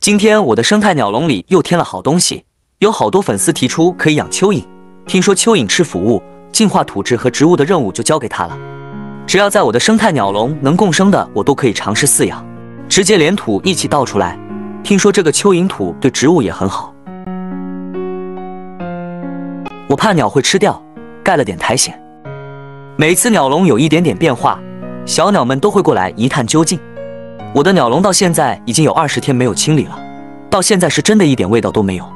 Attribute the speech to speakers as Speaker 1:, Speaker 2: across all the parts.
Speaker 1: 今天我的生态鸟笼里又添了好东西，有好多粉丝提出可以养蚯蚓，听说蚯蚓吃腐物，净化土质和植物的任务就交给他了。只要在我的生态鸟笼能共生的，我都可以尝试饲养，直接连土一起倒出来。听说这个蚯蚓土对植物也很好，我怕鸟会吃掉，盖了点苔藓。每次鸟笼有一点点变化，小鸟们都会过来一探究竟。我的鸟笼到现在已经有20天没有清理了，到现在是真的一点味道都没有。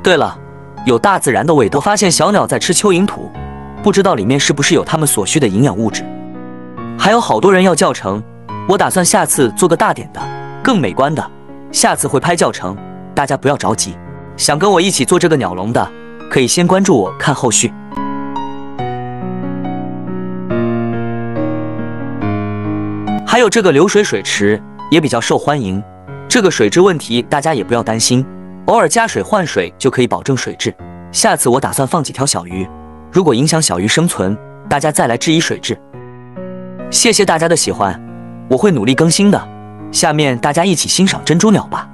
Speaker 1: 对了，有大自然的味道。我发现小鸟在吃蚯蚓土，不知道里面是不是有它们所需的营养物质。还有好多人要教程，我打算下次做个大点的，更美观的，下次会拍教程，大家不要着急。想跟我一起做这个鸟笼的，可以先关注我看后续。还有这个流水水池也比较受欢迎，这个水质问题大家也不要担心，偶尔加水换水就可以保证水质。下次我打算放几条小鱼，如果影响小鱼生存，大家再来质疑水质。谢谢大家的喜欢，我会努力更新的。下面大家一起欣赏珍珠鸟吧。